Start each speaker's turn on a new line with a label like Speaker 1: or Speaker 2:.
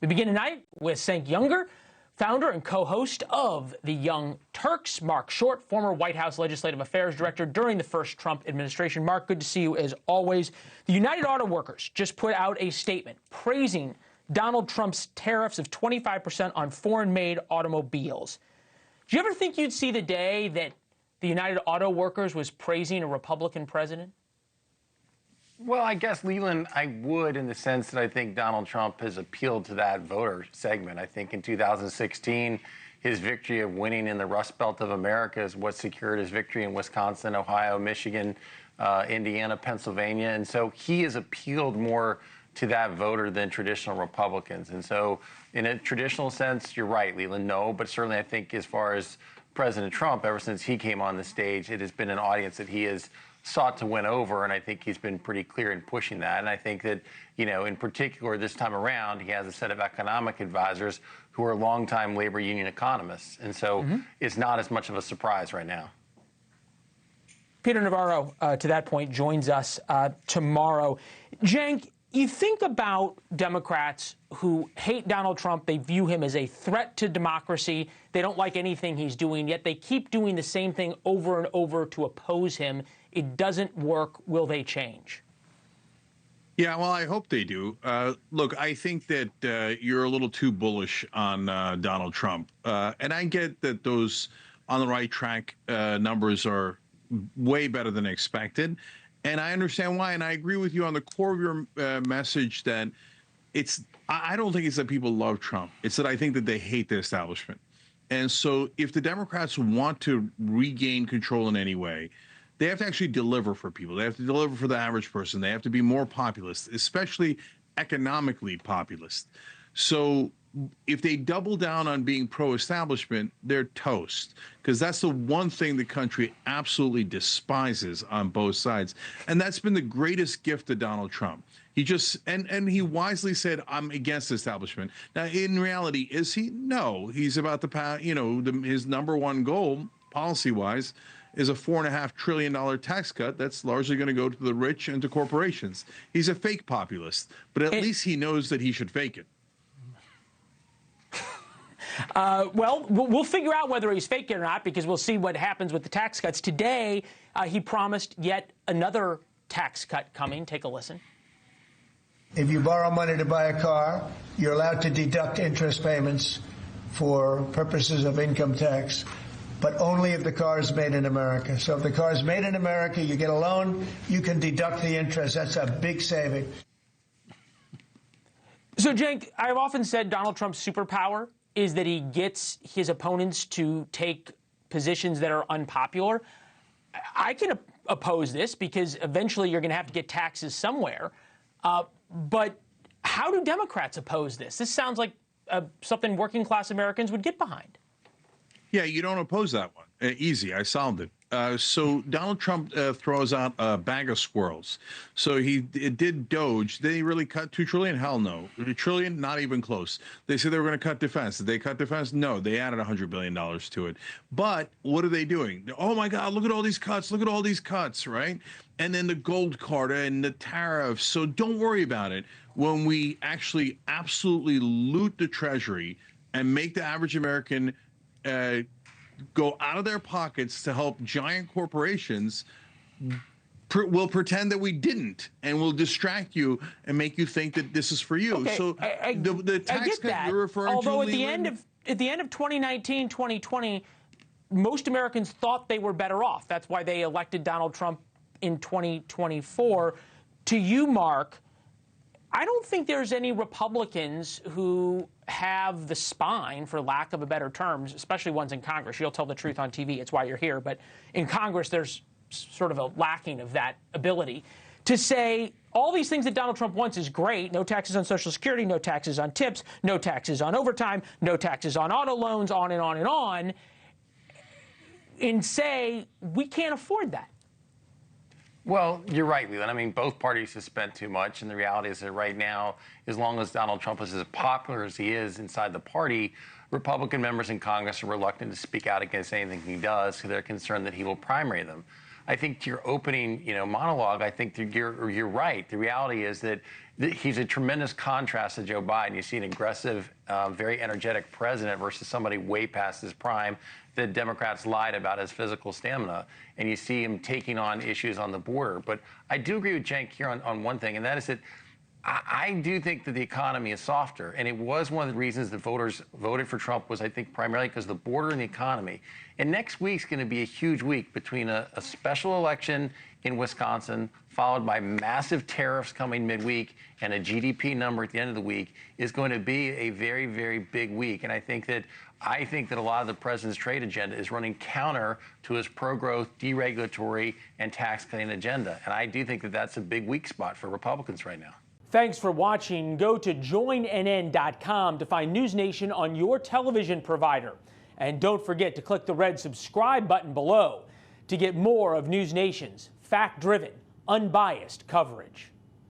Speaker 1: We begin tonight with Cenk Uygur, founder and co-host of the Young Turks. Marc Short, former White House Legislative Affairs Director during the first Trump administration. Marc, good to see you as always. The United Auto Workers just put out a statement praising Donald Trump's tariffs of 25% on foreign-made automobiles. Do you ever think you'd see the day that the United Auto Workers was praising a Republican president?
Speaker 2: Well, I guess, Leland, I would, in the sense that I think Donald Trump has appealed to that voter segment. I think in 2016, his victory of winning in the Rust Belt of America is what secured his victory in Wisconsin, Ohio, Michigan, Indiana, Pennsylvania. And so he has appealed more to that voter than traditional Republicans. And so in a traditional sense, you're right, Leland, no. But certainly I think as far as President Trump, ever since he came on the stage, it has been an audience that he has sought to win over, and I think he's been pretty clear in pushing that. And I think that, you know, in particular this time around, he has a set of economic advisors who are longtime labor union economists. And so it's not as much of a surprise right now.
Speaker 1: Peter Navarro, to that point, joins us tomorrow. Cenk, you think about Democrats who hate Donald Trump. They view him as a threat to democracy. They don't like anything he's doing, yet they keep doing the same thing over and over to oppose him. It doesn't work. Will they change?
Speaker 3: Yeah, well, I hope they do. Look, I think that you're a little too bullish on Donald Trump. And I get that those on the right track numbers are way better than expected. And I understand why. And I agree with you on the core of your message that I don't think it's that people love Trump. It's that I think that they hate the establishment. And so if the Democrats want to regain control in any way, they have to actually deliver for people. They have to deliver for the average person. They have to be more populist, especially economically populist. So if they double down on being pro-establishment, they're toast, because that's the one thing the country absolutely despises on both sides. And that's been the greatest gift to Donald Trump. He just, and he wisely said, I'm against the establishment. Now, in reality, is he? No, he's about the, you know, his number one goal, policy-wise, is a $4.5 trillion tax cut that's largely going to go to the rich and to corporations. He's a fake populist, but at least he knows that he should fake it.
Speaker 1: Well, we'll figure out whether he's faking it or not, because we'll see what happens with the tax cuts. Today, he promised yet another tax cut coming. Take a listen.
Speaker 4: If you borrow money to buy a car, you're allowed to deduct interest payments for purposes of income tax, but only if the car is made in America. So if the car is made in America, you get a loan, you can deduct the interest. That's a big saving.
Speaker 1: So, Cenk, I've often said Donald Trump's superpower is that he gets his opponents to take positions that are unpopular. I can oppose this because eventually you're going to have to get taxes somewhere. But how do Democrats oppose this? This sounds like something working class Americans would get behind.
Speaker 3: Yeah, you don't oppose that one. Easy. I solved it. So Donald Trump throws out a bag of squirrels. So it did Doge. Did he really cut $2 trillion? Hell no. $1 trillion? Not even close. They said they were going to cut defense. Did they cut defense? No. They added $100 billion to it. But what are they doing? Oh, my God, look at all these cuts. Look at all these cuts, right? And then the gold card and the tariffs. So don't worry about it. When we actually absolutely loot the Treasury and make the average American go out of their pockets to help giant corporations, we'll pretend that we didn't, and we'll distract you and make you think that this is for you.
Speaker 1: Okay,
Speaker 3: so the tax cut you're referring
Speaker 1: Although
Speaker 3: to,
Speaker 1: at the end of 2019, 2020, most Americans thought they were better off. That's why they elected Donald Trump in 2024. To you, Marc, I don't think there's any Republicans who have the spine, for lack of a better term, especially ones in Congress. You'll tell the truth on TV. It's why you're here. But in Congress, there's sort of a lacking of that ability to say all these things that Donald Trump wants is great. No taxes on Social Security, no taxes on tips, no taxes on overtime, no taxes on auto loans, on and on and on, and say we can't afford that.
Speaker 2: Well, you're right, Leland. I mean, both parties have spent too much, and the reality is that right now, as long as Donald Trump is as popular as he is inside the party, Republican members in Congress are reluctant to speak out against anything he does because they're concerned that he will primary them. I think to your opening, monologue, I think you're right. The reality is that he's a tremendous contrast to Joe Biden. You see an aggressive, very energetic president versus somebody way past his prime. The Democrats lied about his physical stamina, and you see him taking on issues on the border. But I do agree with Cenk here on one thing, and that is that I do think that the economy is softer, and it was one of the reasons that voters voted for Trump was, I think, primarily because of the border and the economy. And next week's going to be a huge week between a special election in Wisconsin, followed by massive tariffs coming midweek, and a GDP number at the end of the week is going to be a very, very big week. And I think that a lot of the president's trade agenda is running counter to his pro-growth, deregulatory, and tax-cutting agenda. And I do think that that's a big weak spot for Republicans right now.
Speaker 1: Thanks for watching. Go to joinnn.com to find NewsNation on your television provider. And don't forget to click the red subscribe button below to get more of NewsNation's fact-driven, unbiased coverage.